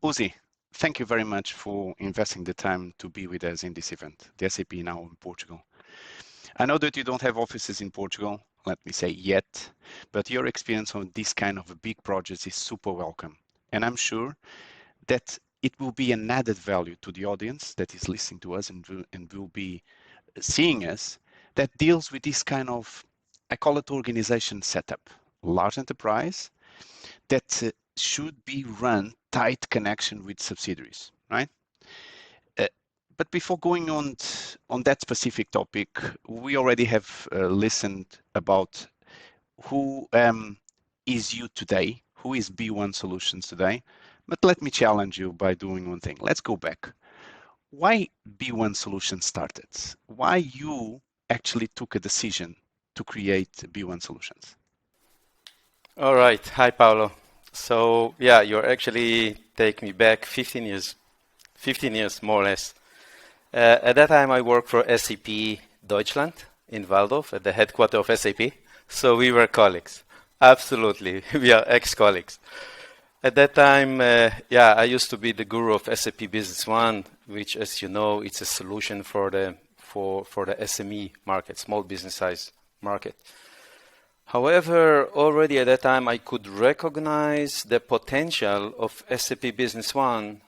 Uzi, thank you very much for investing the time to be with us in this event, the SAP Now in Portugal. I know that you don't have offices in Portugal, let me say yet, but your experience on this kind of a big project is super welcome. And I'm sure that it will be an added value to the audience that is listening to us and will be seeing us that deals with this kind of, I call it organization setup, large enterprise that should be run tight connection with subsidiaries, right? But before going on that specific topic, we already have listened about who is you today, who is B1 Solutions today. But let me challenge you by doing one thing. Let's go back. Why B1 Solutions started? Why you actually took a decision to create B1 Solutions? All right. Hi, Paolo. So, yeah, you're actually taking me back 15 years more or less. At that time, I worked for SAP Deutschland in Walldorf at the headquarters of SAP. So we were colleagues. Absolutely. We are ex-colleagues. At that time, I used to be the guru of SAP Business One, which, as you know, it's a solution for the SME market, small business size market. However, already at that time, I could recognize the potential of SAP Business One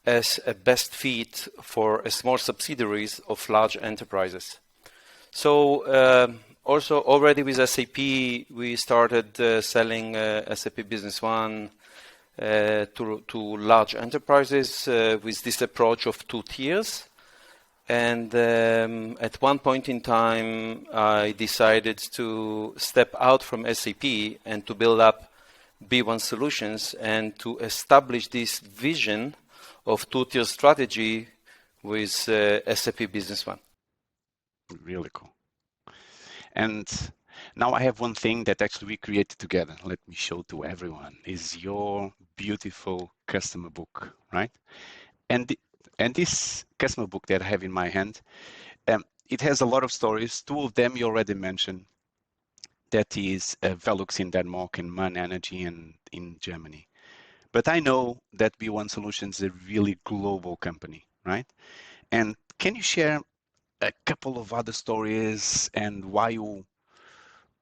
as a best fit for a small subsidiaries of large enterprises. So also already with SAP, we started selling SAP Business One to large enterprises with this approach of 2 tiers. And at one point in time, I decided to step out from SAP and to build up B1 Solutions and to establish this vision of 2-tier strategy with SAP Business One. Really cool. And now I have one thing that actually we created together. Let me show to everyone is your beautiful customer book, right? And this customer book that I have in my hand, it has a lot of stories. 2 of them you already mentioned. That is Velux in Denmark and MAN Energy in Germany. But I know that B1 Solutions is a really global company, right? And can you share a couple of other stories and why you,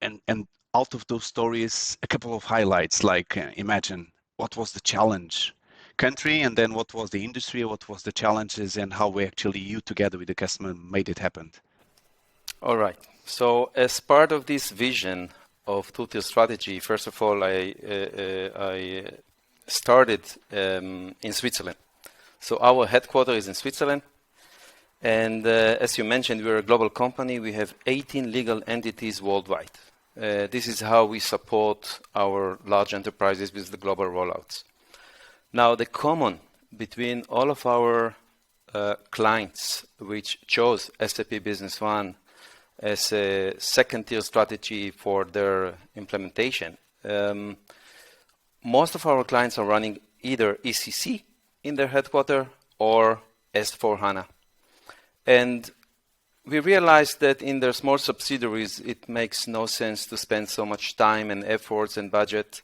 and out of those stories, a couple of highlights, like imagine what was the challenge country, and then what was the industry, what was the challenges, and how we actually, you together with the customer, made it happen. All right. So as part of this vision of 2-tier strategy, first of all, I started in Switzerland. So our headquarters is in Switzerland. And as you mentioned, we're a global company. We have 18 legal entities worldwide. This is how we support our large enterprises with the global rollouts. Now, the common between all of our clients which chose SAP Business One as a 2nd-tier strategy for their implementation, most of our clients are running either ECC in their headquarters or S/4HANA. And we realized that in their small subsidiaries, it makes no sense to spend so much time and efforts and budget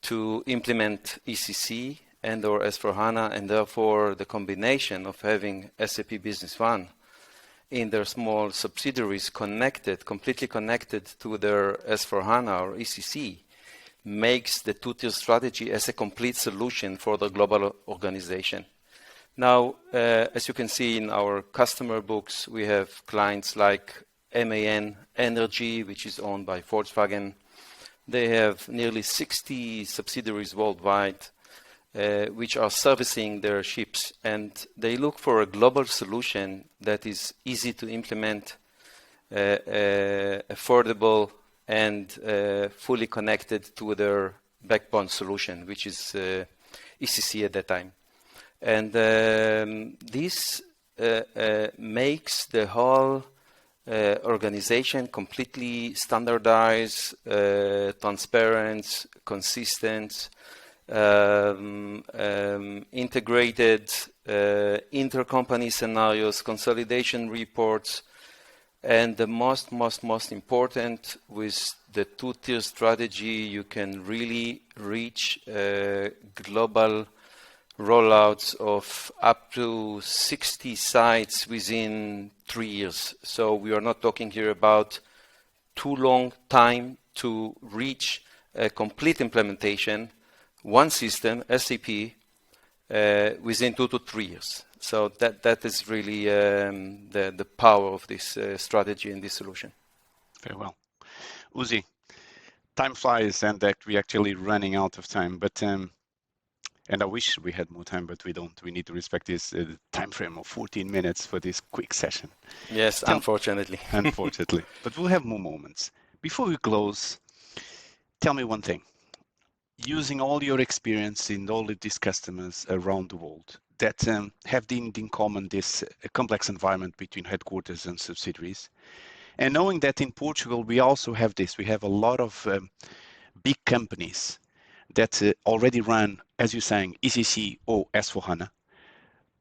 to implement ECC and or S/4HANA, and therefore the combination of having SAP Business One in their small subsidiaries completely connected to their S/4HANA or ECC makes the 2-tier strategy as a complete solution for the global organization. Now, as you can see in our customer books, we have clients like MAN Energy, which is owned by Volkswagen. They have nearly 60 subsidiaries worldwide, which are servicing their ships, and they look for a global solution that is easy to implement, affordable, and fully connected to their backbone solution, which is ECC at that time. And this makes the whole organization completely standardized, transparent, consistent, integrated, intercompany scenarios, consolidation reports, And the most important, with the two-tier strategy, you can really reach global rollouts of up to 60 sites within 3 years. So we are not talking here about too long time to reach a complete implementation, one system, SAP, within 2 to 3 years. So that is really the power of this strategy and this solution. Very well. Uzi, time flies and that we're actually running out of time, but and I wish we had more time, but we don't. We need to respect this time frame of 14 minutes for this quick session. Yes, unfortunately. Unfortunately. But we'll have more moments. Before we close, tell me one thing. Using all your experience in all of these customers around the world that have in common this complex environment between headquarters and subsidiaries, and knowing that in Portugal we also have this, we have a lot of big companies that already run, as you're saying, ECC or S4HANA,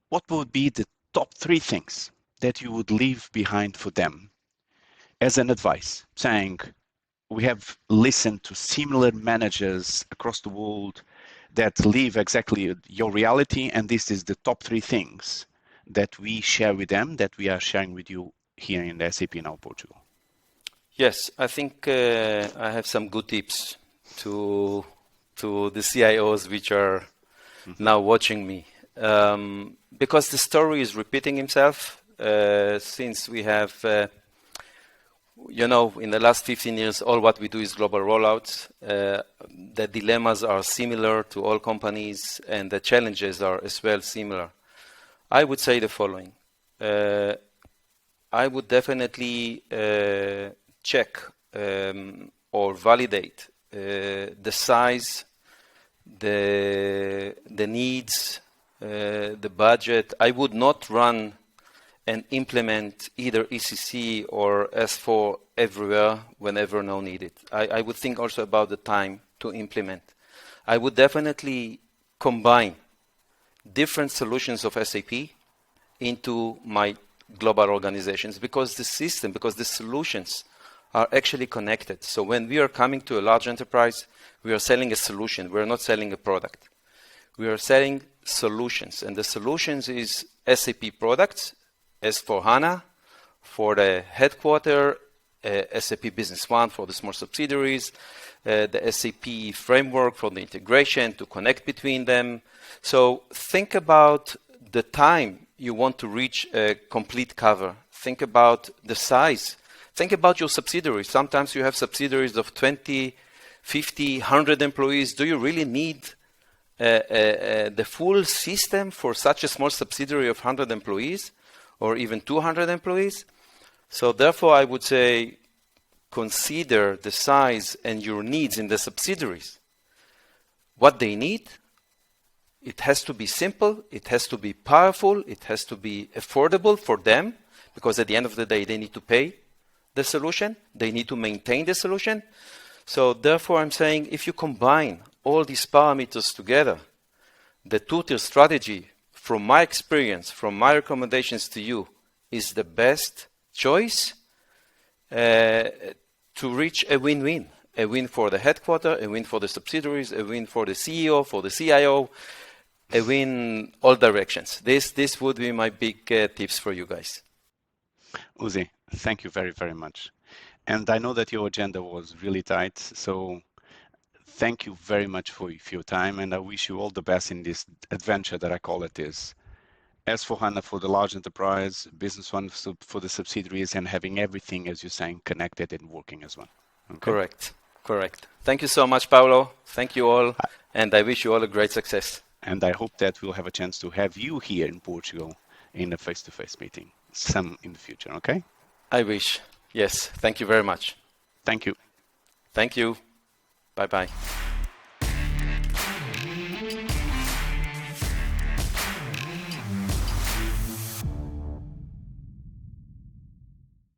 what would be the top 3 things that you would leave behind for them as an advice, saying, we have listened to similar managers across the world that live exactly your reality, and this is the top 3 things that we share with them, that we are sharing with you here in the SAP Now Portugal? Yes, I think I have some good tips to the CIOs which are now watching me. Because the story is repeating himself since we have, in the last 15 years, all what we do is global rollouts. The dilemmas are similar to all companies and the challenges are as well similar. I would say the following. I would definitely check or validate the size, the needs, the budget. I would not run and implement either ECC or S4 everywhere whenever now needed. I would think also about the time to implement. I would definitely combine different solutions of SAP into my global organizations because the solutions are actually connected. So when we are coming to a large enterprise, we are selling a solution. We are not selling a product. We are selling solutions. And the solutions is SAP products, S4HANA for the headquarter, SAP Business One for the small subsidiaries, the SAP framework for the integration to connect between them. So think about the time you want to reach a complete cover. Think about the size. Think about your subsidiaries. Sometimes you have subsidiaries of 20, 50, 100 employees. Do you really need the full system for such a small subsidiary of 100 employees or even 200 employees? So therefore, I would say consider the size and your needs in the subsidiaries. What they need, it has to be simple, it has to be powerful, it has to be affordable for them, because at the end of the day, they need to pay the solution, they need to maintain the solution. So therefore, I'm saying if you combine all these parameters together, the two-tier strategy, from my experience, from my recommendations to you, is the best choice to reach a win-win. A win for the headquarter, a win for the subsidiaries, a win for the CEO, for the CIO, a win all directions. This would be my big tips for you guys. Uzi, thank you very, very much. And I know that your agenda was really tight, so thank you very much for your time, and I wish you all the best in this adventure that I call it is. S4HANA for the large enterprise, Business One for the subsidiaries, and having everything, as you're saying, connected and working as one. Okay? Correct. Thank you so much, Paulo. Thank you all, and I wish you all a great success. And I hope that we'll have a chance to have you here in Portugal in a face-to-face meeting, some in the future, okay? I wish. Yes, thank you very much. Thank you. Thank you. Bye-bye.